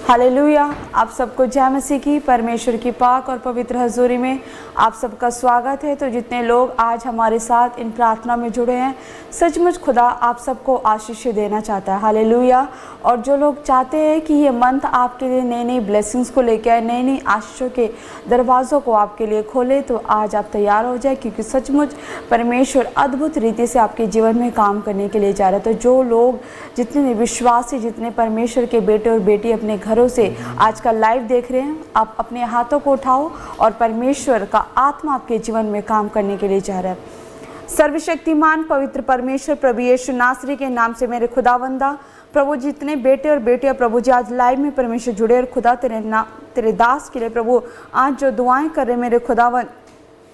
Hallelujah. आप सबको जय मसीह की परमेश्वर की पाक और पवित्र हजूरी में आप सबका स्वागत है। तो जितने लोग आज हमारे साथ इन प्रार्थना में जुड़े हैं, सचमुच खुदा आप सबको आशीष देना चाहता है। हालेलुया। और जो लोग चाहते हैं कि ये मंथ आपके लिए नई नई ब्लेसिंग्स को लेकर आए, नई नई आशीषों के दरवाज़ों को आपके लिए खोले, तो आज आप तैयार हो जाए, क्योंकि सचमुच परमेश्वर अद्भुत रीति से आपके जीवन में काम करने के लिए जा रहा है। तो जो लोग, जितने विश्वासी, जितने परमेश्वर के बेटे और बेटी अपने घरों से आज का लाइव देख रहे हैं, आप अपने हाथों को उठाओ और परमेश्वर का आत्मा आपके जीवन में काम करने के लिए जा रहा है। सर्वशक्तिमान पवित्र परमेश्वर प्रभु यीशु नासरी के नाम से मेरे खुदावंदा प्रभु, जितने बेटे और बेटियां प्रभु जी आज लाइव में परमेश्वर जुड़े, और खुदा तेरे दास के लिए प्रभु आज जो दुआएं कर रहे मेरे खुदावन,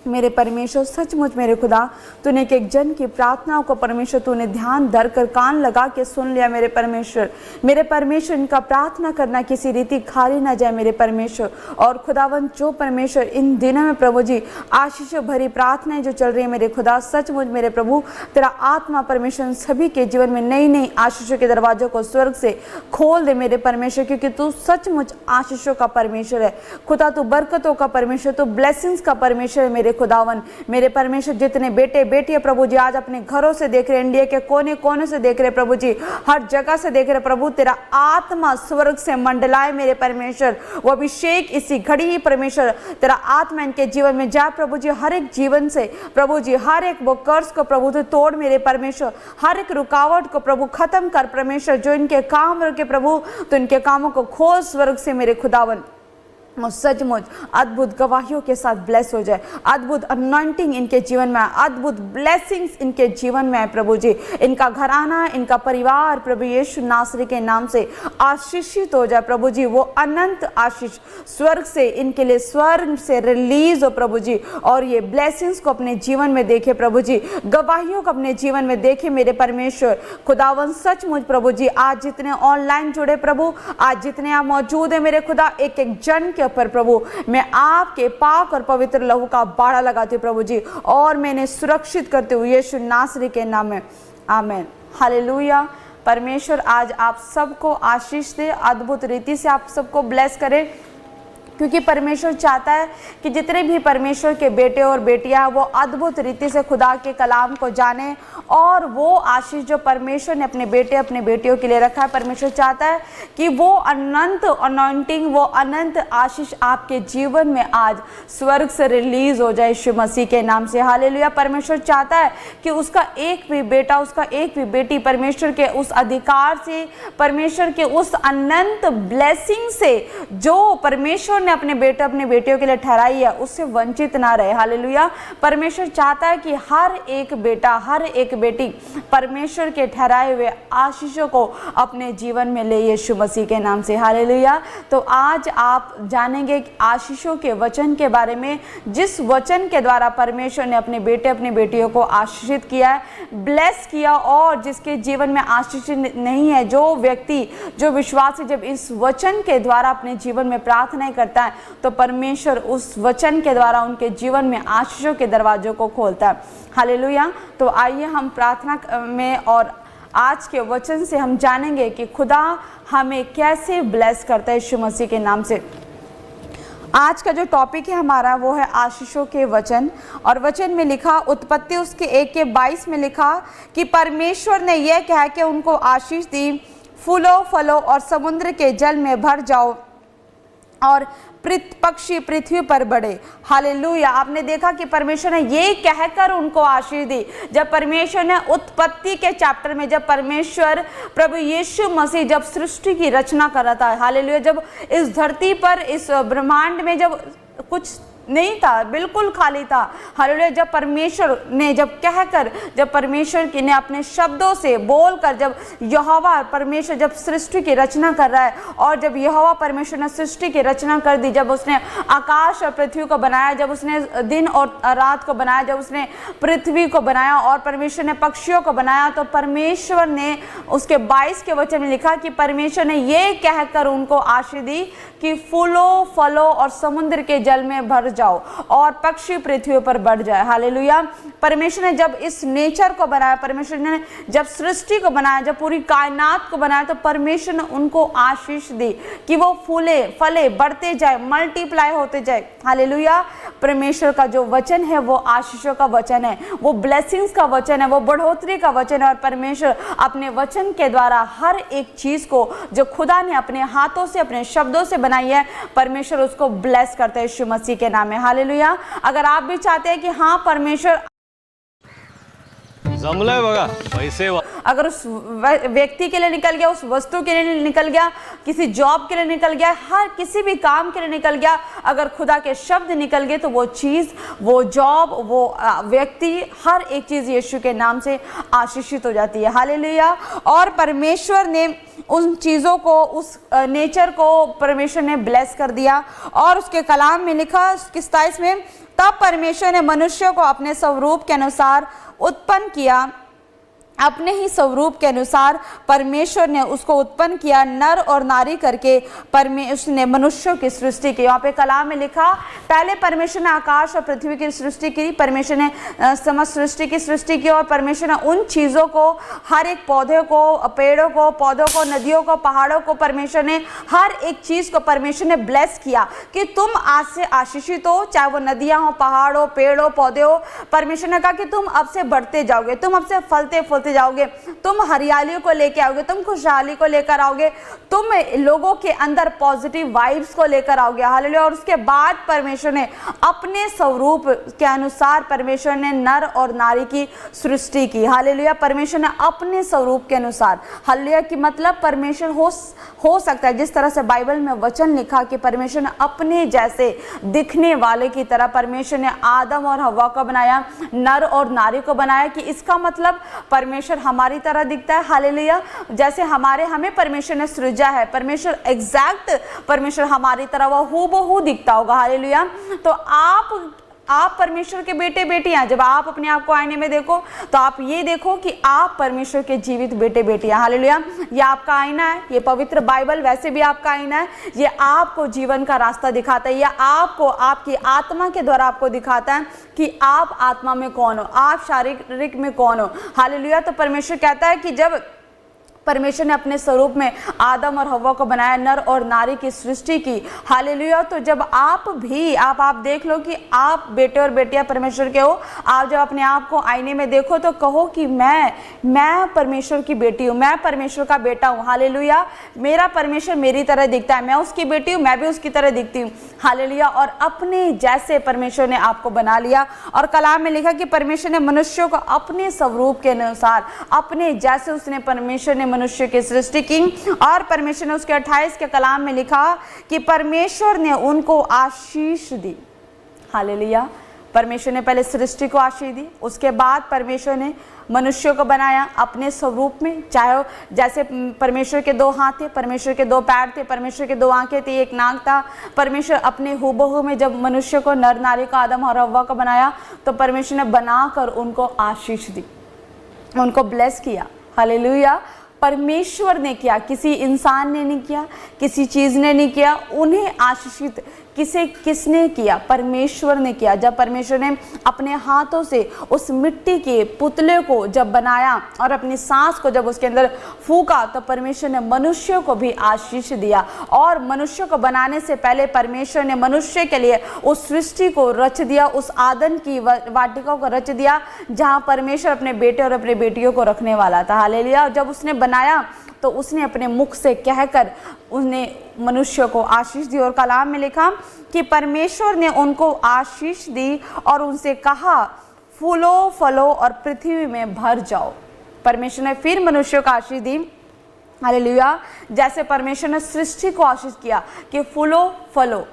मेरे परमेश्वर सचमुच मेरे खुदा, तूने एक जन की प्रार्थनाओं को परमेश्वर तूने ध्यान धर कर कान लगा के सुन लिया मेरे परमेश्वर। इनका प्रार्थना करना किसी रीति खाली ना जाए मेरे परमेश्वर। और खुदावन जो परमेश्वर इन दिनों में प्रभु जी आशीष भरी प्रार्थनाएं जो चल रही है मेरे खुदा, सचमुच मेरे प्रभु तेरा आत्मा परमेश्वर सभी के जीवन में नई नई आशीषों के दरवाजों को स्वर्ग से खोल दे मेरे परमेश्वर, क्योंकि तू सचमुच आशीषों का परमेश्वर है खुदा। तू बरकतों का परमेश्वर, तू ब्लेसिंग्स का परमेश्वर है मेरे खुदावन। मेरे परमेश्वर जितने बेटे बेटियां प्रभु जी आज अपने घरों से देख रहे, इंडिया के कोने कोने से देख रहे प्रभु जी, हर जगह से देख रहे प्रभु, तेरा आत्मा स्वर्ग से मंडलाए मेरे परमेश्वर। वो अभिषेक इसी घड़ी ही परमेश्वर तेरा आत्मा इनके जीवन में जा प्रभु जी। हर एक जीवन से प्रभु जी हर एक वो कर्ज को प्रभु तो तोड़ मेरे परमेश्वर, हर एक रुकावट को प्रभु खत्म कर परमेश्वर। जो इनके काम रुके प्रभु, तो इनके कामों को खोल स्वर्ग से मेरे खुदावन, और सचमुच अद्भुत गवाहियों के साथ ब्लेस हो जाए, अद्भुत अनॉइंटिंग इनके जीवन में आए, अद्भुत ब्लेसिंग्स इनके जीवन में आए प्रभु जी। इनका घराना, इनका परिवार प्रभु यीशु नासरी के नाम से आशीषित हो जाए प्रभु जी। वो अनंत आशीष स्वर्ग से इनके लिए स्वर्ग से रिलीज हो प्रभु जी, और ये ब्लेसिंग्स को अपने जीवन में देखे प्रभु जी, गवाहियों को अपने जीवन में देखे मेरे परमेश्वर खुदावन। सचमुच प्रभु जी आज जितने ऑनलाइन जुड़े प्रभु, आज जितने यहाँ मौजूद है मेरे खुदा, एक एक जन के ऊपर प्रभु मैं आपके पाक और पवित्र लहू का बाड़ा लगाती हूँ प्रभु जी, और मैंने सुरक्षित करते हुए यीशु नासरी के नाम में, आमीन। हालेलुया। परमेश्वर आज आप सबको आशीष दे, अद्भुत रीति से आप सबको ब्लेस करे, क्योंकि परमेश्वर चाहता है कि जितने भी परमेश्वर के बेटे और बेटियां वो अद्भुत रीति से खुदा के कलाम को जाने, और वो आशीष जो परमेश्वर ने अपने बेटे अपने बेटियों के लिए रखा है, परमेश्वर चाहता है कि वो अनंत अनॉइंटिंग, वो अनंत आशीष आपके जीवन में आज स्वर्ग से रिलीज हो जाए यीशु मसीह के नाम से। हालेलुया। परमेश्वर चाहता है कि उसका एक भी बेटा, उसका एक भी बेटी परमेश्वर के उस अधिकार से, परमेश्वर के उस अनंत ब्लेसिंग से जो परमेश्वर ने अपने बेटे अपने बेटियों के लिए ठहराई है, उससे वंचित ना रहे। हालेलुया। परमेश्वर चाहता है कि हर एक बेटा, हर एक बेटी परमेश्वर के ठहराए हुए आशीषों को अपने जीवन में ले यीशु मसीह के नाम से। हालेलुया। तो आज आप जानेंगे आशीषों के वचन के बारे में, जिस वचन के द्वारा परमेश्वर ने अपने बेटे अपने बेटियों को आशीषित किया है, ब्लेस किया, और जिसके जीवन में आशीष नहीं है, जो व्यक्ति, जो विश्वासी जब इस वचन के द्वारा अपने जीवन में प्रार्थनाएं करता है, तो परमेश्वर उस वचन के द्वारा उनके जीवन में आशीषों के दरवाजों को खोलता है। हालेलुया। तो आइए हम प्रार्थना में और आज के वचन से हम जानेंगे कि खुदा हमें कैसे ब्लेस करता है यीशु मसीह के नाम से। आज का जो टॉपिक है हमारा वो है आशीषों के वचन, और वचन में लिखा, उत्पत्ति उसके 1:22 में लिखा कि परमेश्वर ने यह कहा कि उनको आशीष दी, फूलो फलो और समुद्र के जल में भर जाओ और पक्षी पृथ्वी पर बढ़े। हालेलुया। आपने देखा कि परमेश्वर ने ये कहकर उनको आशीष दी। जब परमेश्वर ने उत्पत्ति के चैप्टर में, जब परमेश्वर प्रभु यीशु मसीह जब सृष्टि की रचना कर रहा था, हालेलुया, जब इस धरती पर, इस ब्रह्मांड में जब कुछ नहीं था, बिल्कुल खाली था। हालेलुया। जब परमेश्वर ने जब परमेश्वर ने अपने शब्दों से बोलकर, जब यहोवा परमेश्वर जब सृष्टि की रचना कर रहा है, और जब यहोवा परमेश्वर ने सृष्टि की रचना कर दी, जब उसने आकाश और पृथ्वी को बनाया, जब उसने दिन और रात को बनाया, जब उसने पृथ्वी को बनाया और परमेश्वर ने पक्षियों को बनाया, तो परमेश्वर ने उसके 22 के वचन में लिखा कि परमेश्वर ने ये कहकर उनको आशीष दी कि फूलो फलो और समुद्र के जल में भर जाओ और पक्षी पृथ्वी पर बढ़ जाए। हालेलुया। परमेश्वर ने जब इस नेचर को बनाया, परमेश्वर ने जब सृष्टि को बनाया, जब पूरी कायनात को बनाया, तो परमेश्वर ने उनको आशीष दी कि वो फूले फले बढ़ते जाए, मल्टीप्लाई होते जाए। हालेलुया। परमेश्वर का जो वचन है वो आशीषों का वचन है, वो ब्लेसिंग्स का वचन है, वो बढ़ोतरी का वचन है। और परमेश्वर अपने वचन के द्वारा हर एक चीज को जो खुदा ने अपने हाथों से, अपने शब्दों से बनाई है, परमेश्वर उसको ब्लेस करते हैं यीशु मसीह के नाम में। हालेलुया। अगर आप भी चाहते हैं कि हाँ परमेश्वर जमलंय बघा पैसे अगर उस व्यक्ति के लिए निकल गया, उस वस्तु के लिए निकल गया, किसी जॉब के लिए निकल गया, हर किसी भी काम के लिए निकल गया, अगर खुदा के शब्द निकल गए तो वो चीज, वो जॉब, वो व्यक्ति, हर एक चीज यीशु के नाम से आशीषित हो जाती है। हालेलुया। और परमेश्वर ने उन चीज़ों को, उस नेचर को परमेश्वर ने ब्लेस कर दिया। और उसके कलाम में लिखा 27 में, तब परमेश्वर ने मनुष्य को अपने स्वरूप के अनुसार उत्पन्न किया, अपने ही स्वरूप के अनुसार परमेश्वर ने उसको उत्पन्न किया, नर और नारी करके परमेश्वर ने मनुष्यों की सृष्टि की। यहाँ पे कलाम में लिखा, पहले परमेश्वर ने आकाश और पृथ्वी की सृष्टि की, परमेश्वर ने समस्त सृष्टि की सृष्टि की। और परमेश्वर ने उन चीज़ों को, हर एक पौधे को, पेड़ों को, पौधों को, नदियों को, पहाड़ों को, परमेश्वर ने हर एक चीज़ को परमेश्वर ने ब्लेस किया कि तुम आज से आशीषित हो, चाहे वो नदियाँ हो, पहाड़ हो, पेड़ हो, पौधे हो। परमेश्वर ने कहा कि तुम अब से बढ़ते जाओगे, तुम अब से फलते फूलते जाओगे, तुम हरियाली को लेकर आओगे, तुम खुशहाली को लेकर आओगे, तुम लोगों के अंदर पॉजिटिव वाइब्स को लेकर आओगे। हालेलुया। और उसके बाद परमेश्वर ने अपने स्वरूप के अनुसार परमेश्वर ने नर और नारी की सृष्टि की। हालेलुया। परमेश्वर ने अपने स्वरूप के अनुसार, हालेलुया, की मतलब परमेश्वर हो सकता है, जिस तरह से बाइबल में वचन लिखा कि परमेश्वर ने अपने जैसे दिखने वाले की तरह परमेश्वर ने आदम और हव्वा को बनाया, नर और नारी को बनाया, कि इसका मतलब परमेश्वर हमारी तरह दिखता है। हालेलुया। जैसे हमें परमेश्वर ने सृजा है, परमेश्वर एग्जैक्ट परमेश्वर हमारी तरह वो हूबहू दिखता होगा। हालेलुया। तो आप परमेश्वर के बेटे बेटियां, जब आप अपने आप को आईने में देखो तो आप ये देखो कि आप परमेश्वर के जीवित बेटे बेटियां। हालेलुया। ये आपका आईना है, ये पवित्र बाइबल वैसे भी आपका आईना है। ये आपको जीवन का रास्ता दिखाता है, या आपको आपकी आत्मा के द्वारा आपको दिखाता है कि आप आत्मा में कौन हो, आप शारीरिक में कौन हो। हालेलुया। तो परमेश्वर कहता है कि जब परमेश्वर ने अपने स्वरूप में आदम और हव्वा को बनाया, नर और नारी की सृष्टि की। हालेलुया। तो जब आप भी आप देख लो कि आप बेटे और बेटियां परमेश्वर के हो, आप जब अपने आप को आईने में देखो तो कहो कि मैं परमेश्वर की बेटी हूँ, मैं परमेश्वर का बेटा हूँ। हालेलुया। मेरा परमेश्वर मेरी तरह दिखता है, मैं उसकी बेटी हूँ, मैं भी उसकी तरह दिखती हूँ। हालेलुया। और अपने जैसे परमेश्वर ने आपको बना लिया। और कलाम में लिखा कि परमेश्वर ने मनुष्यों को अपने स्वरूप के अनुसार, अपने जैसे उसने परमेश्वर ने मनुष्य की सृष्टि की। और परमेश्वर ने उसके 28 के कलाम में लिखा कि परमेश्वर ने उनको आशीष दी। हालेलुया। परमेश्वर ने पहले सृष्टि को आशीष दी, उसके बाद परमेश्वर ने मनुष्य को बनाया अपने स्वरूप में। चाहे जैसे परमेश्वर के 2 हाथ थे, परमेश्वर के 2 पैर थे, परमेश्वर के 2 आंखें थी, 1 नाक था। परमेश्वर अपने हूबहू में जब मनुष्य को, नर नारी को, आदम और हव्वा को बनाया तो परमेश्वर ने बनाकर उनको आशीष दी, उनको ब्लेस किया। हालेलुया। परमेश्वर ने किया, किसी इंसान ने नहीं किया, किसी चीज़ ने नहीं किया। उन्हें आशीषित किसने किया? परमेश्वर ने किया। जब परमेश्वर ने अपने हाथों से उस मिट्टी के पुतले को जब बनाया और अपनी सांस को जब उसके अंदर फूका तो परमेश्वर ने मनुष्य को भी आशीष दिया। और मनुष्य को बनाने से पहले परमेश्वर ने मनुष्य के लिए उस सृष्टि को रच दिया, उस आदन की वाटिका को रच दिया जहाँ परमेश्वर अपने बेटे और अपनी बेटियों को रखने वाला था। हालेलुया। जब उसने बनाया तो उसने अपने मुख से कहकर उसने मनुष्य को आशीष दी। और कलाम में लिखा कि परमेश्वर ने उनको आशीष दी और उनसे कहा, फूलो फलो और पृथ्वी में भर जाओ। परमेश्वर ने फिर मनुष्य को आशीष दी। हालेलुया। जैसे परमेश्वर ने सृष्टि को आशीष किया कि फूलो फलो,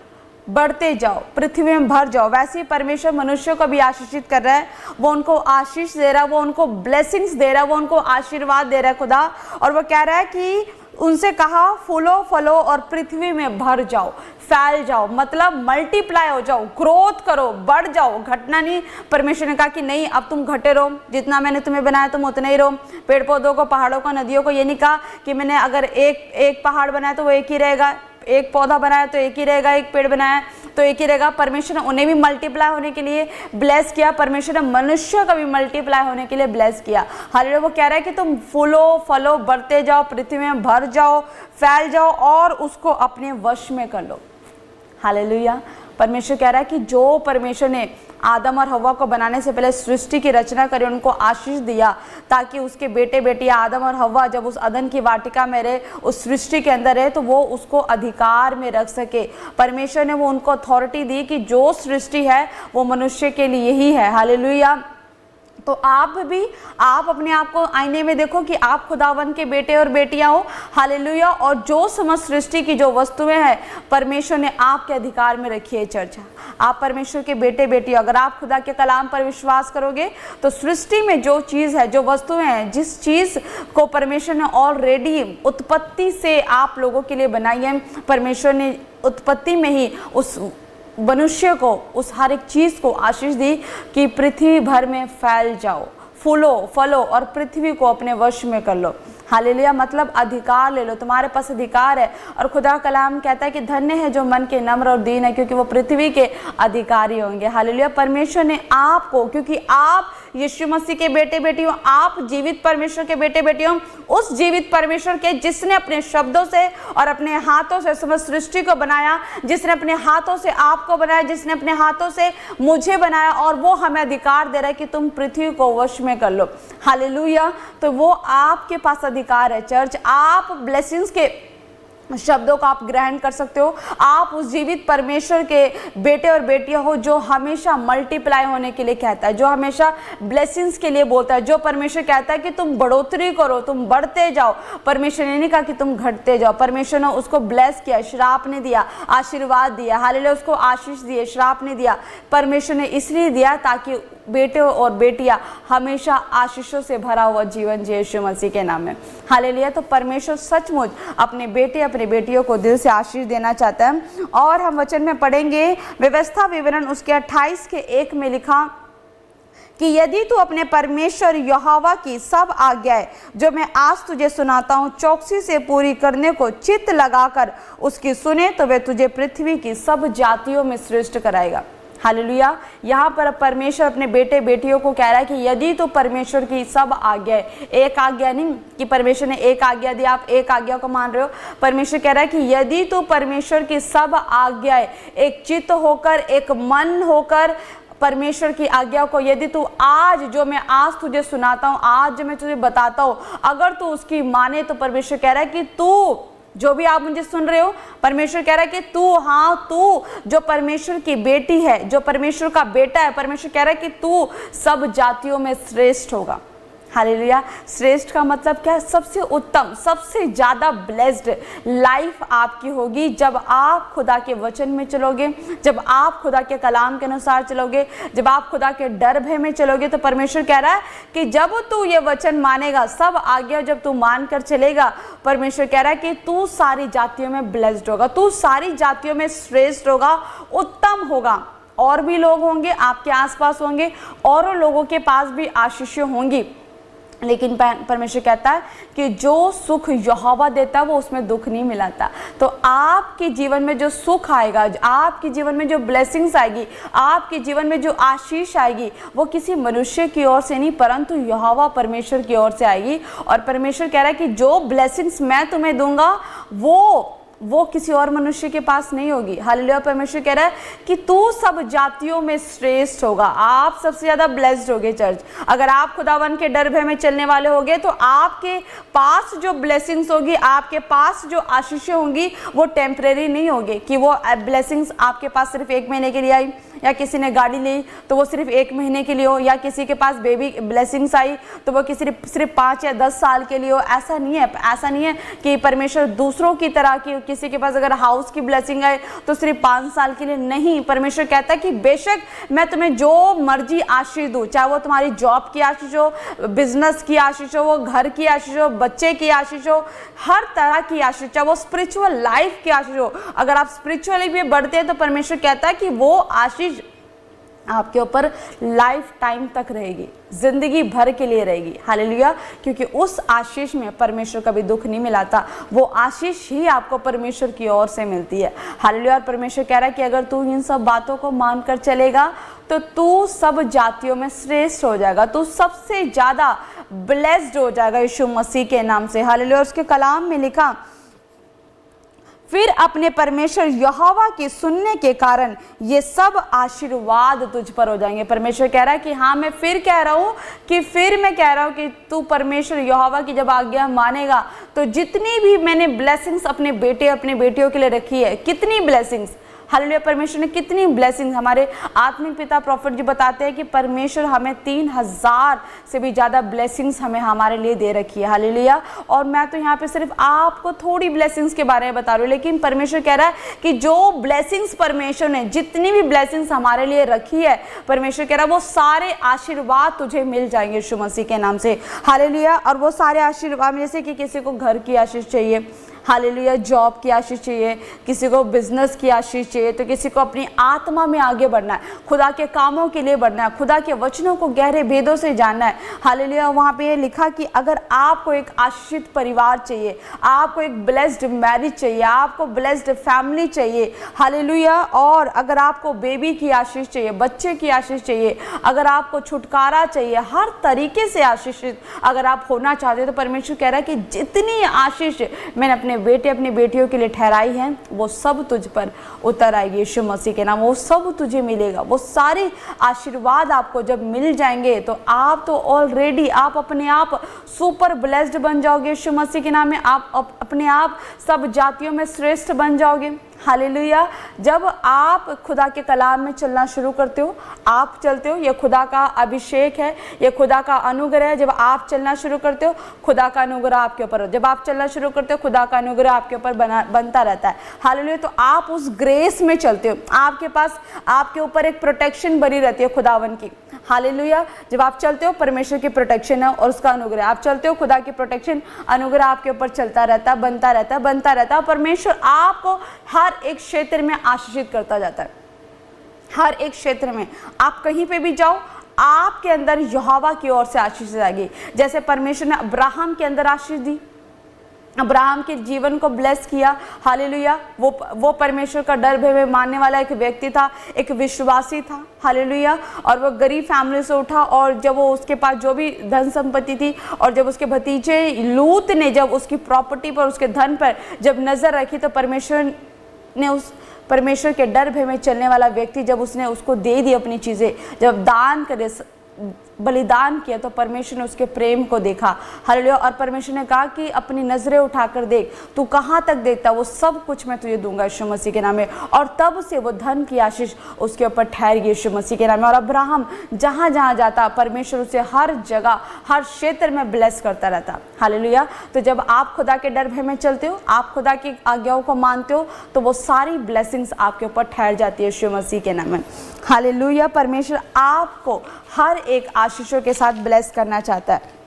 बढ़ते जाओ, पृथ्वी में भर जाओ, वैसे ही परमेश्वर मनुष्य को भी आशीषित कर रहा है। वो उनको आशीष दे रहा है, वो उनको ब्लेसिंग्स दे रहा है, वो उनको आशीर्वाद दे रहा है खुदा। और वो कह रहा है कि उनसे कहा, फूलो फलो और पृथ्वी में भर जाओ, फैल जाओ, मतलब मल्टीप्लाई हो जाओ, ग्रोथ करो, बढ़ जाओ, घटना नहीं। परमेश्वर ने कहा कि नहीं अब तुम घटे रहो, जितना मैंने तुम्हें बनाया तुम उतना ही रहो। पेड़ पौधों को, पहाड़ों को, नदियों को, ये नहीं कहा कि मैंने अगर एक पहाड़ बनाया तो वो एक ही रहेगा, एक पौधा बनाया तो एक ही रहेगा, एक पेड़ बनाया तो एक ही रहेगा, परमेश्वर ने उन्हें भी मल्टीप्लाई होने के लिए ब्लेस किया, परमेश्वर ने मनुष्य का भी मल्टीप्लाई होने के लिए ब्लेस किया। हालेलुया। वो कह रहा है कि तुम फूलो फलो, बढ़ते जाओ, पृथ्वी में भर जाओ, फैल जाओ और उसको अपने वश में कर लो। हालेलुया। परमेश्वर कह रहा है कि जो परमेश्वर ने आदम और हव्वा को बनाने से पहले सृष्टि की रचना करी, उनको आशीष दिया ताकि उसके बेटे बेटियां आदम और हव्वा जब उस अदन की वाटिका में रहे, उस सृष्टि के अंदर रहे, तो वो उसको अधिकार में रख सके। परमेश्वर ने वो उनको अथॉरिटी दी कि जो सृष्टि है वो मनुष्य के लिए ही है। हालेलुया। तो आप भी, आप अपने आप को आईने में देखो कि आप खुदावन के बेटे और बेटियां हो। हालेलुया। और जो समस्त सृष्टि की जो वस्तुएं हैं परमेश्वर ने आपके अधिकार में रखी है। चर्च, आप परमेश्वर के बेटे बेटी, अगर आप खुदा के कलाम पर विश्वास करोगे तो सृष्टि में जो चीज़ है, जो वस्तुएं हैं, जिस चीज़ को परमेश्वर ने ऑलरेडी उत्पत्ति से आप लोगों के लिए बनाई है, परमेश्वर ने उत्पत्ति में ही उस मनुष्य को, उस हर एक चीज़ को आशीष दी कि पृथ्वी भर में फैल जाओ, फूलो फलो और पृथ्वी को अपने वश में कर लो। हालेलुया। मतलब अधिकार ले लो, तुम्हारे पास अधिकार है। और खुदा कलाम कहता है कि धन्य है जो मन के नम्र और दीन है, क्योंकि वो पृथ्वी के अधिकारी होंगे। हालेलुया। परमेश्वर ने आपको, क्योंकि आप यीशु मसीह के बेटे बेटी हो, आप जीवित परमेश्वर के बेटे बेटी हो, उस जीवित परमेश्वर के जिसने अपने शब्दों से और अपने हाथों से समस्त सृष्टि को बनाया, जिसने अपने हाथों से आपको बनाया, जिसने अपने हाथों से मुझे बनाया, और वो हमें अधिकार दे रहा है कि तुम पृथ्वी को वश में कर लो। हालेलुया। तो वो आपके पास अधिकार है। चर्च, आप ब्लेसिंग्स के शब्दों को आप ग्रहण कर सकते हो। आप उस जीवित परमेश्वर के बेटे और बेटियां हो जो हमेशा मल्टीप्लाई होने के लिए कहता है, जो हमेशा ब्लेसिंग्स के लिए बोलता है, जो परमेश्वर कहता है कि तुम बढ़ोतरी करो, तुम बढ़ते जाओ। परमेश्वर ने नहीं कहा कि तुम घटते जाओ। परमेश्वर ने उसको ब्लेस किया, श्राप नहीं दिया, आशीर्वाद दिया। हालेलुया। उसको आशीष दिए, श्राप नहीं दिया। परमेश्वर ने इसलिए दिया ताकि बेटे और बेटियां हमेशा आशीषों से भरा हुआ जीवन जिए यीशु मसीह के नाम में। हालेलुया। तो परमेश्वर सचमुच अपने बेटे अपने बेटियों को दिल से आशीष देना चाहता है। और हम वचन में पढ़ेंगे व्यवस्था विवरण उसके 28 के 1 में लिखा कि यदि तू अपने परमेश्वर यहोवा की सब आज्ञाएं जो मैं आज तुझे सुनाता हूँ चौकसी से पूरी करने को चित्त लगाकर उसकी सुने, तो वह तुझे पृथ्वी की सब जातियों में श्रेष्ठ कराएगा। हालेलुया। यहाँ पर परमेश्वर अपने बेटे बेटियों को कह रहा है कि यदि तो परमेश्वर की सब आज्ञा, एक आज्ञा नहीं कि परमेश्वर ने एक आज्ञा दी आप एक आज्ञा को मान रहे हो। परमेश्वर कह रहा है कि यदि तो परमेश्वर की सब आज्ञाएं एक चित्त होकर, एक मन होकर परमेश्वर की आज्ञा को, यदि तू आज जो मैं आज तुझे सुनाता हूँ, आज जो मैं तुझे बताता हूँ, अगर तू उसकी माने, तो परमेश्वर कह रहा है कि तू जो भी आप मुझे सुन रहे हो, परमेश्वर कह रहा है कि तू, हाँ तू जो परमेश्वर की बेटी है, जो परमेश्वर का बेटा है, परमेश्वर कह रहा है कि तू सब जातियों में श्रेष्ठ होगा। हालेलुया। श्रेष्ठ का मतलब क्या है? सबसे उत्तम, सबसे ज़्यादा ब्लेस्ड लाइफ आपकी होगी जब आप खुदा के वचन में चलोगे, जब आप खुदा के कलाम के अनुसार चलोगे, जब आप खुदा के डर भय में चलोगे। तो परमेश्वर कह रहा है कि जब तू ये वचन मानेगा, सब आज्ञा जब तू मान कर चलेगा, परमेश्वर कह रहा है कि तू सारी जातियों में ब्लेस्ड होगा, तू सारी जातियों में श्रेष्ठ होगा, उत्तम होगा। और भी लोग होंगे आपके आसपास होंगे, और लोगों के पास भी आशीषें होंगी, लेकिन परमेश्वर कहता है कि जो सुख यहोवा देता है वो उसमें दुख नहीं मिलाता। तो आपके जीवन में जो सुख आएगा, आपके जीवन में जो ब्लेसिंग्स आएगी, आपके जीवन में जो आशीष आएगी, वो किसी मनुष्य की ओर से नहीं परंतु यहोवा परमेश्वर की ओर से आएगी। और परमेश्वर कह रहा है कि जो ब्लेसिंग्स मैं तुम्हें दूंगा वो किसी और मनुष्य के पास नहीं होगी। हालेलुया। परमेश्वर कह रहा है कि तू सब जातियों में श्रेष्ठ होगा, आप सबसे ज्यादा ब्लेस्ड होगे। चर्च, अगर आप खुदावन के डर भय में चलने वाले होगे तो आपके पास जो ब्लेसिंग्स होगी, आपके पास जो आशीषें होंगी, वो टेम्परेरी नहीं होगी कि वो ब्लेसिंग्स आपके पास सिर्फ 1 महीने के लिए आई, या किसी ने गाड़ी ली तो वो सिर्फ 1 महीने के लिए हो, या किसी के पास बेबी ब्लेसिंग्स आई तो वो सिर्फ 5 या 10 साल के लिए हो। ऐसा नहीं है। ऐसा नहीं है कि परमेश्वर दूसरों की तरह की, किसी के पास अगर हाउस की ब्लेसिंग आए तो सिर्फ 5 साल के लिए नहीं। परमेश्वर कहता है कि बेशक मैं तुम्हें जो मर्जी आशीष दूँ, चाहे वो तुम्हारी जॉब की आशीष हो, बिजनेस की आशीष हो, वो घर की आशीष हो, बच्चे की आशीष हो, हर तरह की आशीष, चाहे वो स्पिरिचुअल लाइफ की आशीष हो। अगर आप स्पिरिचुअली भी बढ़ते हैं तो परमेश्वर कहता है कि वो आशीष आपके ऊपर लाइफ टाइम तक रहेगी, जिंदगी भर के लिए रहेगी। हालेलुया। क्योंकि उस आशीष में परमेश्वर कभी दुख नहीं मिलाता, वो आशीष ही आपको परमेश्वर की ओर से मिलती है। हालेलुया। और परमेश्वर कह रहा है कि अगर तू इन सब बातों को मानकर चलेगा तो तू सब जातियों में श्रेष्ठ हो जाएगा, तू सबसे ज्यादा ब्लेस्ड हो जाएगा यीशु मसीह के नाम से। हालेलुया। उसके कलाम में लिखा, फिर अपने परमेश्वर यहोवा की सुनने के कारण ये सब आशीर्वाद तुझ पर हो जाएंगे। परमेश्वर कह रहा है कि हाँ, मैं फिर कह रहा हूँ कि तू परमेश्वर यहोवा की जब आज्ञा मानेगा तो जितनी भी मैंने ब्लेसिंग्स अपने बेटे अपने बेटियों के लिए रखी है, कितनी ब्लेसिंग्स, हालेलुया, परमेश्वर ने कितनी ब्लेसिंग्स, हमारे आत्मिक पिता प्रॉफिट जी बताते हैं कि परमेश्वर हमें 3000 से भी ज़्यादा ब्लेसिंग्स हमारे लिए दे रखी है। हालेलुया। और मैं तो यहाँ पे सिर्फ आपको थोड़ी ब्लेसिंग्स के बारे में बता रही हूँ, लेकिन परमेश्वर कह रहा है कि जो ब्लेसिंग्स परमेश्वर ने, जितनी भी ब्लेसिंग्स हमारे लिए रखी है, परमेश्वर कह रहा है वो सारे आशीर्वाद तुझे मिल जाएंगे यीशु मसीह के नाम से। हालेलुया। और वो सारे आशीर्वाद, जैसे कि किसी को घर की आशीष चाहिए, हालेलुया, जॉब की आशीष चाहिए, किसी को बिजनेस की आशीष चाहिए, तो किसी को अपनी आत्मा में आगे बढ़ना है, खुदा के कामों के लिए बढ़ना है, खुदा के वचनों को गहरे भेदों से जानना है। हालेलुया। वहाँ पे ये लिखा कि अगर आपको एक आशीषित परिवार चाहिए, आपको एक ब्लेस्ड मैरिज चाहिए, आपको ब्लेस्ड फैमिली चाहिए, हालेलुया, और अगर आपको बेबी की आशीष चाहिए, बच्चे की आशीष चाहिए, अगर आपको छुटकारा चाहिए, हर तरीके से आशीषित अगर आप होना चाहते हो, तो परमेश्वर कह रहा है कि जितनी आशीष मैंने अपने बेटे अपनी बेटियों के लिए ठहराई है वो सब तुझ पर उतर आएगी यीशु मसीह के नाम, वो सब तुझे मिलेगा। वो सारे आशीर्वाद आपको जब मिल जाएंगे तो आप तो ऑलरेडी आप अपने आप सुपर ब्लेस्ड बन जाओगे यीशु मसीह के नाम में। आप अपने आप सब जातियों में श्रेष्ठ बन जाओगे। हालेलुया। जब आप खुदा के कलाम में चलना शुरू करते हो, आप चलते हो, ये खुदा का अभिषेक है, ये खुदा का अनुग्रह है। जब आप चलना शुरू करते हो, खुदा का अनुग्रह आपके ऊपर, जब आप चलना शुरू करते हो, खुदा का अनुग्रह आपके ऊपर बनता रहता है। हालेलुया। तो आप उस ग्रेस में चलते हो, आपके पास आपके ऊपर एक प्रोटेक्शन बनी रहती है खुदावन की। हालेलुया। जब आप चलते हो, परमेश्वर की प्रोटेक्शन है और उसका अनुग्रह, आप चलते हो, खुदा की प्रोटेक्शन अनुग्रह आपके ऊपर चलता रहता है, बनता रहता है। परमेश्वर आपको हर एक क्षेत्र में आशीषित करता जाता है। हर एक क्षेत्र में आप कहीं पे भी जाओ, आपके अंदर यहोवा की ओर से आशीष आएगी। जैसे परमेश्वर ने अब्राहम के अंदर आशीष दी, अब्राहम के जीवन को ब्लेस किया। हालेलुया। वो परमेश्वर का डर भय में मानने वाला एक व्यक्ति था, एक विश्वासी था। हालेलुया। और वो गरीब फैमिली से उठा, और जब वो उसके पास जो भी धन संपत्ति थी, और जब उसके भतीजे लूत ने जब उसकी प्रॉपर्टी पर, उसके धन पर जब नजर रखी, तो परमेश्वर ने उस परमेश्वर के डर भय में चलने वाला व्यक्ति जब उसने उसको दे दी अपनी चीजें, जब दान करे, बलिदान किया, तो परमेश्वर ने उसके प्रेम को देखा। हालेलुया। और परमेश्वर ने कहा कि अपनी नजरें उठाकर देख, तू कहाँ तक देखता, वो सब कुछ मैं तुझे दूंगा यीशु मसीह के नाम में। और तब से वो धन की आशीष उसके ऊपर ठहर गई यीशु मसीह के नाम में। और अब्राहम जहाँ जहाँ जाता, परमेश्वर उसे हर जगह हर क्षेत्र में ब्लेस करता रहता। हालेलुया। तो जब आप खुदा के डर भय में चलते हो, आप खुदा की आज्ञाओं को मानते हो, तो वो सारी ब्लेसिंग्स आपके ऊपर ठहर जाती है यीशु मसीह के नाम में। हालेलुया। परमेश्वर आपको हर एक आशीषों के साथ ब्लेस करना चाहता है।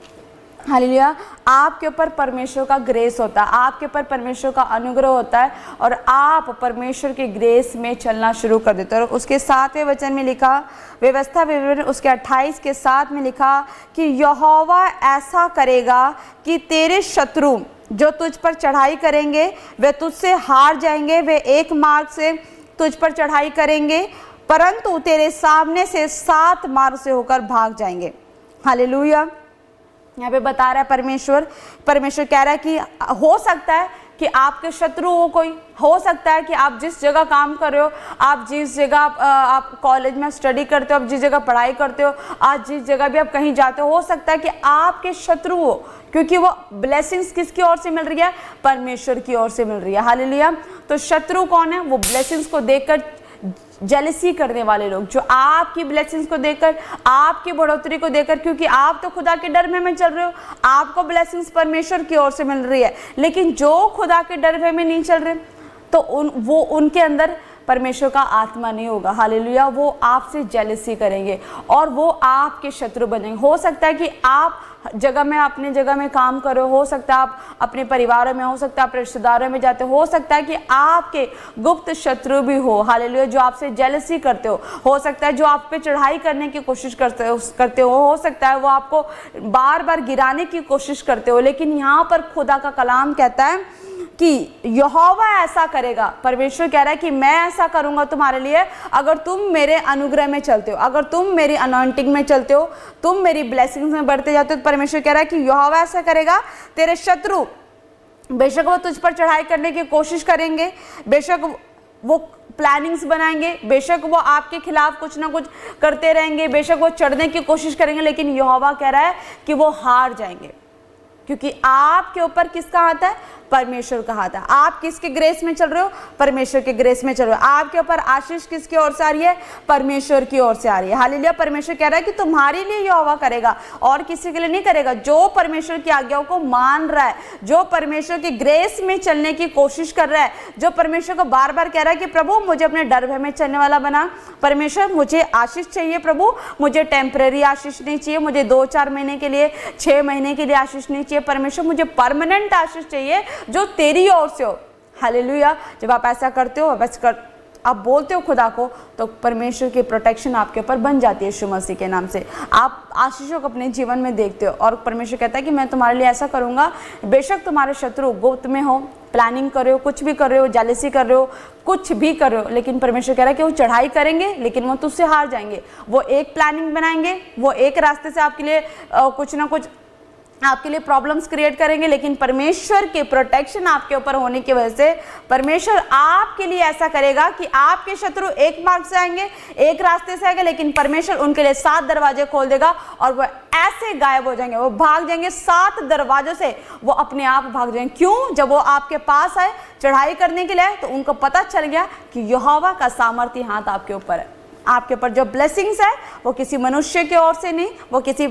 हालेलुया। आपके ऊपर परमेश्वर का ग्रेस होता है, आपके ऊपर परमेश्वर का अनुग्रह होता है, और आप परमेश्वर के ग्रेस में चलना शुरू कर देते हो। और उसके 7वें वचन में लिखा, व्यवस्था विवरण उसके 28 के 7 में लिखा कि यहोवा ऐसा करेगा कि तेरे शत्रु जो तुझ पर चढ़ाई करेंगे वे तुझसे हार जाएंगे, वे एक मार्ग से तुझ पर चढ़ाई करेंगे परंतु तेरे सामने से 7 मार्ग से होकर भाग जाएंगे। हालेलुया। यहाँ पे बता रहा है परमेश्वर कह रहा है कि हो सकता है कि आपके शत्रु हो कोई, हो सकता है कि आप जिस जगह काम कर रहे हो, आप जिस जगह आप कॉलेज में स्टडी करते हो, आप जिस जगह पढ़ाई करते हो, आज जिस जगह भी आप कहीं जाते हो सकता है कि आपके शत्रु हो, क्योंकि वो ब्लेसिंग्स किसकी ओर से मिल रही है, परमेश्वर की ओर से मिल रही है। हालेलुया। तो शत्रु कौन है, वो ब्लेसिंग्स को देखकर जेलसी करने वाले लोग, जो आपकी ब्लेसिंग्स को देखकर, आपकी बढ़ोतरी को देखकर, क्योंकि आप तो खुदा के डर में चल रहे हो, आपको ब्लेसिंग्स परमेश्वर की ओर से मिल रही है, लेकिन जो खुदा के डर में नहीं चल रहे, तो उनके अंदर परमेश्वर का आत्मा नहीं होगा। हालेलुया। वो आपसे जेलसी करेंगे और वो आपके शत्रु बनेंगे। हो सकता है कि आप जगह में अपनी जगह में काम करो, हो सकता है आप अपने परिवारों में, हो सकता है आप रिश्तेदारों में जाते हो सकता है कि आपके गुप्त शत्रु भी हो। हालेलुया। जो आपसे जेलसी करते हो सकता है जो आप पे चढ़ाई करने की कोशिश करते हो सकता है वो आपको बार बार गिराने की कोशिश करते हो। लेकिन यहाँ पर खुदा का कलाम कहता है कि यहोवा ऐसा करेगा। परमेश्वर कह रहा है कि मैं ऐसा करूंगा तुम्हारे लिए अगर तुम मेरे अनुग्रह में चलते हो, अगर तुम मेरी अनॉइंटिंग में चलते हो, तुम मेरी ब्लेसिंग्स में बढ़ते जाते हो। तो परमेश्वर कह रहा है कि यहोवा ऐसा करेगा। तेरे शत्रु बेशक वो तुझ पर चढ़ाई करने की कोशिश करेंगे, बेशक वो प्लानिंग्स बनाएंगे, बेशक वो आपके खिलाफ कुछ ना कुछ करते रहेंगे, बेशक वो चढ़ने की कोशिश करेंगे, लेकिन यहोवा कह रहा है कि वो हार जाएंगे। क्योंकि आपके ऊपर किसका हाथ है? परमेश्वर का हाथ है। आप किसके ग्रेस में चल रहे हो? परमेश्वर के ग्रेस में चल रहे हो। आपके ऊपर आशीष किसकी ओर से आ रही है? परमेश्वर की ओर से आ रही है। हालेलुया। परमेश्वर कह रहा है कि तुम्हारे लिए यहोवा करेगा और किसी के लिए नहीं करेगा। जो परमेश्वर की आज्ञाओं को मान रहा है, जो परमेश्वर की ग्रेस में चलने की कोशिश कर रहा है, जो परमेश्वर को बार बार कह रहा है कि प्रभु मुझे अपने डर भय में चलने वाला बना, परमेश्वर मुझे आशीष चाहिए, प्रभु मुझे टेम्परेरी आशीष नहीं चाहिए, मुझे 2-4 महीने के लिए, 6 महीने के लिए आशीष नहीं चाहिए, परमेश्वर मुझे परमानेंट आशीष चाहिए जो तेरी ओर से हो। हालेलुया। जब आप ऐसा करते हो, आप बोलते हो खुदा को, तो परमेश्वर की प्रोटेक्शन आपके ऊपर बन जाती है यीशु मसीह के नाम से। आप आशीषों को अपने जीवन में देखते हो और परमेश्वर कहता है कि मैं तुम्हारे लिए ऐसा करूंगा। बेशक तुम्हारे शत्रु गुप्त में हो, प्लानिंग कर रहे हो, कुछ भी कर रहे हो, जेलसी कर रहे हो, कुछ भी कर रहे हो, लेकिन परमेश्वर कह रहा है कि वो चढ़ाई करेंगे लेकिन वो तुझसे हार जाएंगे। वो एक प्लानिंग बनाएंगे, वो एक रास्ते से आपके लिए कुछ ना कुछ आपके लिए प्रॉब्लम्स क्रिएट करेंगे, लेकिन परमेश्वर के प्रोटेक्शन आपके ऊपर होने की वजह से परमेश्वर आपके लिए ऐसा करेगा कि आपके शत्रु एक मार्ग से आएंगे, एक रास्ते से आएंगे, लेकिन परमेश्वर उनके लिए 7 दरवाजे खोल देगा और वो ऐसे गायब हो जाएंगे, वो भाग जाएंगे 7 दरवाजों से, वो अपने आप भाग जाएंगे। क्यों? जब वो आपके पास आए चढ़ाई करने के लिए तो उनको पता चल गया कि यहोवा का सामर्थ्य हाथ आपके ऊपर है। आपके ऊपर जो ब्लेसिंग्स है वो किसी मनुष्य की ओर से नहीं, वो किसी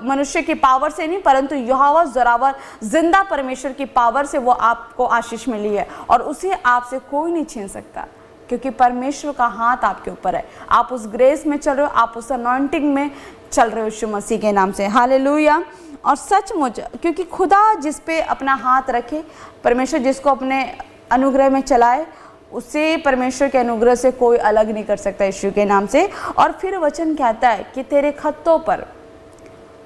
मनुष्य की पावर से नहीं, परंतु यहोवा जोरावर जिंदा परमेश्वर की पावर से वो आपको आशीष मिली है और उसे आपसे कोई नहीं छीन सकता, क्योंकि परमेश्वर का हाथ आपके ऊपर है। आप उस ग्रेस में चल रहे हो, आप उस अनॉइंटिंग में चल रहे हो यीशु मसीह के नाम से। हालेलुया। और सचमुच क्योंकि खुदा जिस पे अपना हाथ रखे, परमेश्वर जिसको अपने अनुग्रह में चलाए, उसे परमेश्वर के अनुग्रह से कोई अलग नहीं कर सकता यीशु के नाम से। और फिर वचन कहता है कि तेरे खत्तों पर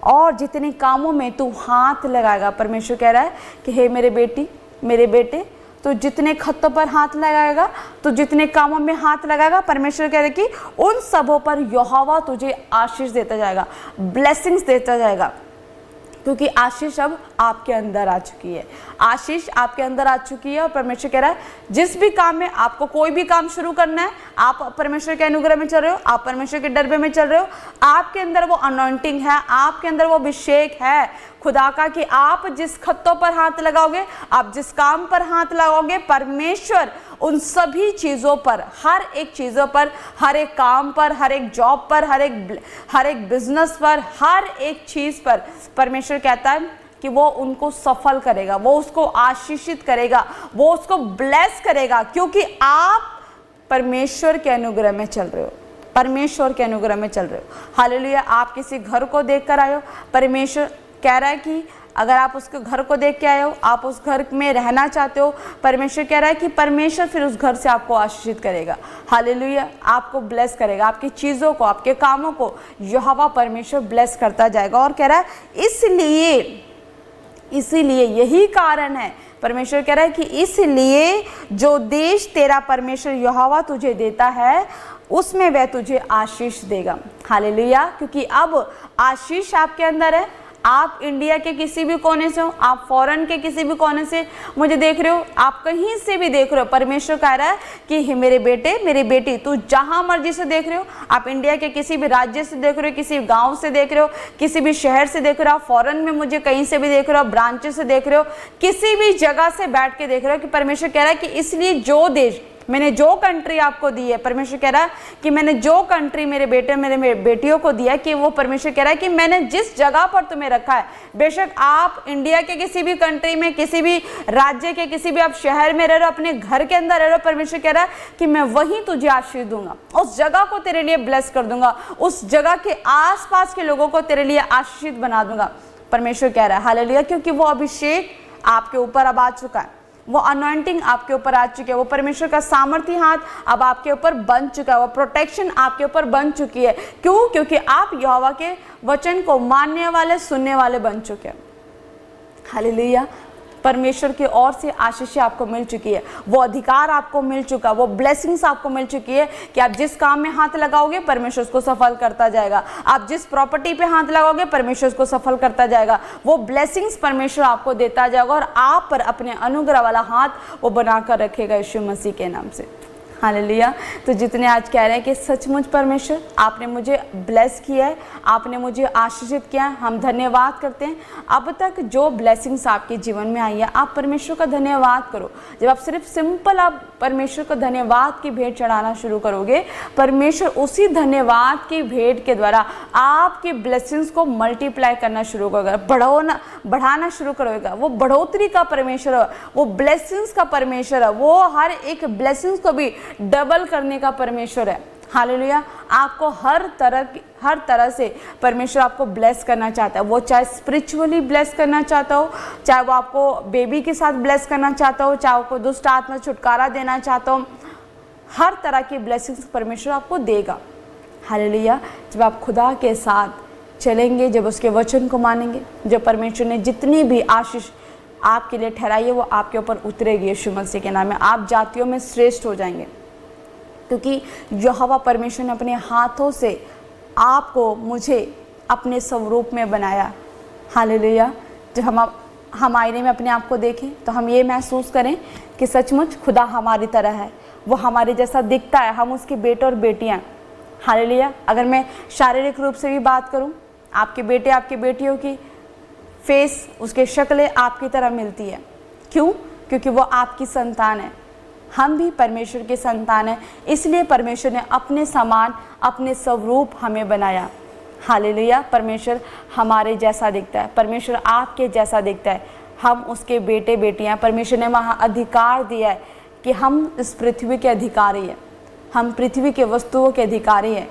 और जितने कामों में तू हाथ लगाएगा, परमेश्वर कह रहा है कि हे मेरे बेटी, मेरे बेटे, तो जितने खत्तों पर हाथ लगाएगा, तो जितने कामों में हाथ लगाएगा, परमेश्वर कह रहा है कि उन सबों पर यहोवा तुझे आशीष देता जाएगा, ब्लेसिंग्स देता जाएगा, क्योंकि आशीष अब आपके अंदर आ चुकी है। आशीष आपके अंदर आ चुकी है और परमेश्वर कह रहा है जिस भी काम में आपको कोई भी काम शुरू करना है, आप परमेश्वर के अनुग्रह में चल रहे हो, आप परमेश्वर के डरबे में चल रहे हो, आपके अंदर वो अनॉइंटिंग है, आपके अंदर वो अभिषेक है खुदा का कि आप जिस खत्तों पर हाथ लगाओगे, आप जिस काम पर हाथ लगाओगे, परमेश्वर उन सभी चीज़ों पर, हर एक चीज़ों पर, हर एक काम पर, हर एक जॉब पर, हर एक बिजनेस पर, हर एक चीज़ पर परमेश्वर कहता है कि वो उनको सफल करेगा, वो उसको आशीषित करेगा, वो उसको ब्लेस करेगा, क्योंकि आप परमेश्वर के अनुग्रह में चल रहे हो, परमेश्वर के अनुग्रह में चल रहे हो। हालेलुया। आप किसी घर को देख कर आए हो, परमेश्वर कह रहा है कि अगर आप उसके घर को देख के आए हो, आप उस घर में रहना चाहते हो, परमेश्वर कह रहा है कि परमेश्वर फिर उस घर से आपको आशीषित करेगा। हालेलुया। आपको ब्लेस करेगा, आपकी चीज़ों को, आपके कामों को यहोवा परमेश्वर ब्लेस करता जाएगा। और कह रहा है इसीलिए यही कारण है, परमेश्वर कह रहा है कि इसलिए जो देश तेरा परमेश्वर यहोवा तुझे देता है उसमें वह तुझे आशीष देगा। हालेलुया। क्योंकि अब आशीष आपके अंदर है। आप इंडिया के किसी भी कोने से हो, आप फॉरेन के किसी भी कोने से मुझे देख रहे हो, आप कहीं से भी देख रहे हो, परमेश्वर कह रहा है कि मेरे बेटे, मेरी बेटी, तू जहां मर्जी से देख रहे हो, आप इंडिया के किसी भी राज्य से देख रहे हो, किसी गांव से देख रहे हो, किसी भी शहर से देख रहे हो, आप फॉरेन में मुझे कहीं से भी देख रहे हो, ब्रांचेस से देख रहे हो, किसी भी जगह से बैठ के देख रहे हो, कि परमेश्वर कह रहा है कि इसलिए जो देश मैंने जो कंट्री आपको दी है, परमेश्वर कह रहा है कि मैंने जो कंट्री मेरे बेटे मेरे बेटियों को दिया, कि वो परमेश्वर कह रहा है कि मैंने जिस जगह पर तुम्हें रखा है, बेशक आप इंडिया के किसी भी कंट्री में, किसी भी राज्य के किसी भी आप शहर में रह रहे हो, अपने घर के अंदर रह रहे हो, परमेश्वर कह रहा है कि मैं वहीं तुझे आशीष दूंगा, उस जगह को तेरे लिए ब्लेस कर दूंगा, उस जगह के आसपास के लोगों को तेरे लिए आशीषित बना दूंगा। परमेश्वर कह रहा है हालेलुया, क्योंकि वो अभिषेक आपके ऊपर अब आ चुका है, वो अनॉइंटिंग आपके ऊपर आ चुकी है, वो परमेश्वर का सामर्थी हाथ अब आपके ऊपर बन चुका है, वो प्रोटेक्शन आपके ऊपर बन चुकी है। क्यों? क्योंकि आप यहोवा के वचन को मानने वाले, सुनने वाले बन चुके हैं। हालेलुया, परमेश्वर की ओर से आशीष आपको मिल चुकी है, वो अधिकार आपको मिल चुका, वो ब्लेसिंग्स आपको मिल चुकी है कि आप जिस काम में हाथ लगाओगे परमेश्वर उसको सफल करता जाएगा, आप जिस प्रॉपर्टी पे हाथ लगाओगे परमेश्वर उसको सफल करता जाएगा, वो ब्लेसिंग्स परमेश्वर आपको देता जाएगा और आप पर अपने अनुग्रह वाला हाथ वो बनाकर रखेगा यीशु मसीह के नाम से। हालेलुया। तो जितने आज कह रहे हैं कि सचमुच परमेश्वर आपने मुझे ब्लेस किया है, आपने मुझे आशीषित किया है, हम धन्यवाद करते हैं। अब तक जो ब्लेसिंग्स आपके जीवन में आई है, आप परमेश्वर का धन्यवाद करो। जब आप सिर्फ सिंपल आप परमेश्वर को धन्यवाद की भेंट चढ़ाना शुरू करोगे, परमेश्वर उसी धन्यवाद की भेंट के द्वारा आपकी ब्लेसिंग्स को मल्टीप्लाई करना शुरू करेगा, बढ़ाना शुरू करेगा। वो बढ़ोतरी का परमेश्वर है, वो ब्लेसिंग्स का परमेश्वर है, वो हर एक ब्लेसिंग्स को भी डबल करने का परमेश्वर है। हालेलुया। आपको हर तरह से परमेश्वर आपको ब्लेस करना चाहता है। वो चाहे स्पिरिचुअली ब्लेस करना चाहता हो, चाहे वो आपको बेबी के साथ ब्लेस करना चाहता हो, चाहे आपको दुष्ट आत्मा से छुटकारा देना चाहता हो, हर तरह की ब्लेसिंग्स परमेश्वर आपको देगा। हालेलुया। जब आप खुदा के साथ चलेंगे, जब उसके वचन को मानेंगे, जब परमेश्वर ने जितनी भी आशीष आपके लिए ठहराई है वो आपके ऊपर उतरेगी यीशु मसीह के नाम में। आप जातियों में श्रेष्ठ हो जाएंगे, क्योंकि यहोवा परमेश्वर ने अपने हाथों से आपको, मुझे अपने स्वरूप में बनाया। हालेलुया। जब हम आईने में अपने आप को देखें तो हम ये महसूस करें कि सचमुच खुदा हमारी तरह है, वो हमारे जैसा दिखता है, हम उसके बेटे और बेटियां। हालेलुया। अगर मैं शारीरिक रूप से भी बात करूं, आपके बेटे आपकी बेटियों की फेस, उसके शक्लें आपकी तरह मिलती है। क्यों? क्योंकि वो आपकी संतान है। हम भी परमेश्वर के संतान हैं, इसलिए परमेश्वर ने अपने समान, अपने स्वरूप हमें बनाया। हालेलुया। परमेश्वर हमारे जैसा दिखता है, परमेश्वर आपके जैसा दिखता है, हम उसके बेटे बेटियां। परमेश्वर ने वहाँ अधिकार दिया है कि हम इस पृथ्वी के अधिकारी हैं, हम पृथ्वी के वस्तुओं के अधिकारी हैं।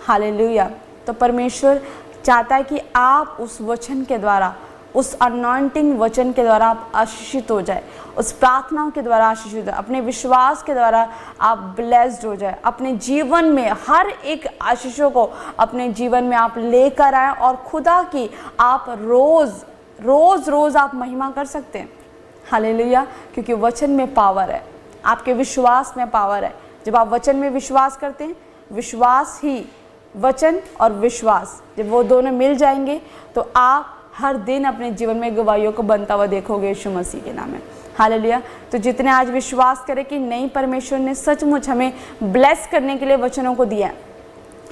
हालेलुया। तो परमेश्वर चाहता है कि आप उस वचन के द्वारा, उस अनॉइंटिंग वचन के द्वारा आप आशीषित हो जाए, उस प्रार्थनाओं के द्वारा आशीषित हो जाए, अपने विश्वास के द्वारा आप ब्लेस्ड हो जाए, अपने जीवन में हर एक आशीषों को अपने जीवन में आप लेकर आए और खुदा की आप रोज आप महिमा कर सकते हैं। हालेलुया। क्योंकि वचन में पावर है, आपके विश्वास में पावर है। जब आप वचन में विश्वास करते हैं, विश्वास ही, वचन और विश्वास जब वो दोनों मिल जाएंगे तो आप हर दिन अपने जीवन में गवाहियों को बनता हुआ देखोगे यीशु मसीह के नाम में। हालेलुया। तो जितने आज विश्वास करें कि नहीं, परमेश्वर ने सचमुच हमें ब्लेस करने के लिए वचनों को दिया है,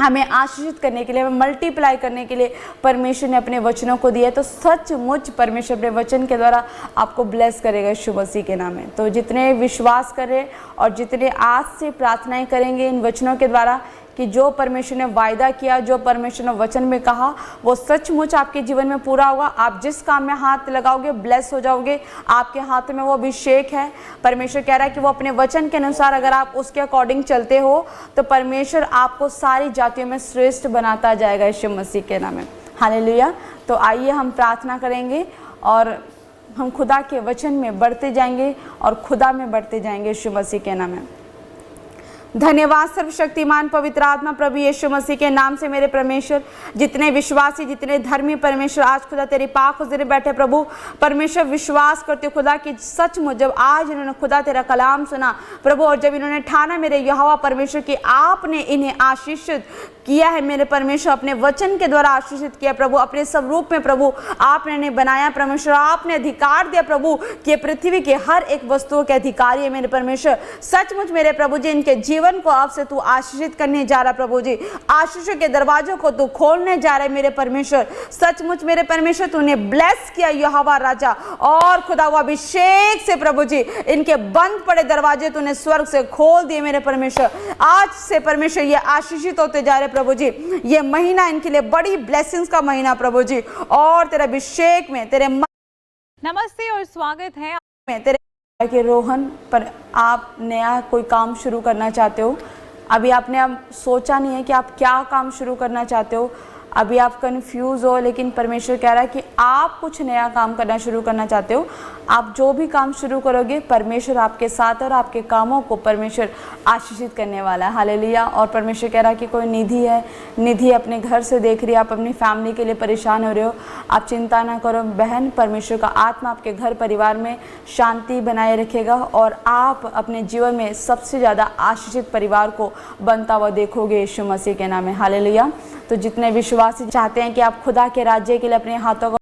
हमें आशीषित करने के लिए, हमें मल्टीप्लाई करने के लिए परमेश्वर ने अपने वचनों को दिया है, तो सचमुच परमेश्वर अपने वचन के द्वारा आपको ब्लेस करेगा यीशु मसीह के नाम में। तो जितने विश्वास करें और जितने आज से प्रार्थनाएं करेंगे इन वचनों के द्वारा कि जो परमेश्वर ने वायदा किया, जो परमेश्वर ने वचन में कहा, वो सचमुच आपके जीवन में पूरा होगा। आप जिस काम में हाथ लगाओगे ब्लेस हो जाओगे। आपके हाथ में वो अभिषेक है। परमेश्वर कह रहा है कि वो अपने वचन के अनुसार अगर आप उसके अकॉर्डिंग चलते हो तो परमेश्वर आपको सारी जातियों में श्रेष्ठ बनाता जाएगा यीशु मसीह के नाम में। हालेलुया। तो आइए हम प्रार्थना करेंगे और हम खुदा के वचन में बढ़ते जाएंगे और खुदा में बढ़ते जाएंगे यीशु मसीह के नाम में। धन्यवाद सर्वशक्तिमान पवित्र आत्मा प्रभु यीशु मसीह के नाम से मेरे परमेश्वर, जितने विश्वासी, जितने धर्मी परमेश्वर आज खुदा तेरे पाक हुज़ूर बैठे प्रभु परमेश्वर, विश्वास करते हो खुदा कि सचमुच जब आज इन्होंने खुदा तेरा कलाम सुना प्रभु, और जब इन्होंने ठाना मेरे यहोवा परमेश्वर कि आपने इन्हें आशीषित किया है मेरे परमेश्वर, अपने वचन के द्वारा आशीषित किया प्रभु, अपने स्वरूप में प्रभु आपने इन्हें बनाया परमेश्वर, आपने अधिकार दिया प्रभु कि पृथ्वी के हर एक वस्तुओं के अधिकारी है मेरे परमेश्वर। सचमुच मेरे प्रभु जी इनके जीवन जीवन को आपसे तू आशीषित करने जा रहा प्रभु जी। आशीषों के दरवाजों को तू खोलने जा रहे मेरे परमेश्वर। सचमुच मेरे परमेश्वर तूने ब्लेस किया यहोवा राजा, और खुदा हुआ अभिषेक से प्रभु जी इनके बंद पड़े दरवाजे तूने स्वर्ग से खोल दिए मेरे परमेश्वर। आज से परमेश्वर ये आशीषित होते जा रहे प्रभु जी। ये महीना इनके लिए बड़ी ब्लेसिंग्स का महीना प्रभु जी, और तेरे अभिषेक में तेरे नमस्ते और स्वागत है तेरे के रोहन पर आप नया कोई काम शुरू करना चाहते हो। अभी आपने अब सोचा नहीं है कि आप क्या काम शुरू करना चाहते हो, अभी आप कंफ्यूज हो, लेकिन परमेश्वर कह रहा है कि आप कुछ नया काम करना शुरू करना चाहते हो। आप जो भी काम शुरू करोगे परमेश्वर आपके साथ है, और आपके कामों को परमेश्वर आशीषित करने वाला है। हालेलुया। और परमेश्वर कह रहा है कि कोई निधि है, निधि अपने घर से देख रही है, आप अपनी फैमिली के लिए परेशान हो रहे हो, आप चिंता ना करो बहन। परमेश्वर का आत्मा आपके घर परिवार में शांति बनाए रखेगा, और आप अपने जीवन में सबसे ज़्यादा आशीषित परिवार को बनता हुआ देखोगे यीशु मसीह के नाम में। हालेलुया। तो जितने विश्वासी चाहते हैं कि आप खुदा के राज्य के लिए अपने हाथों को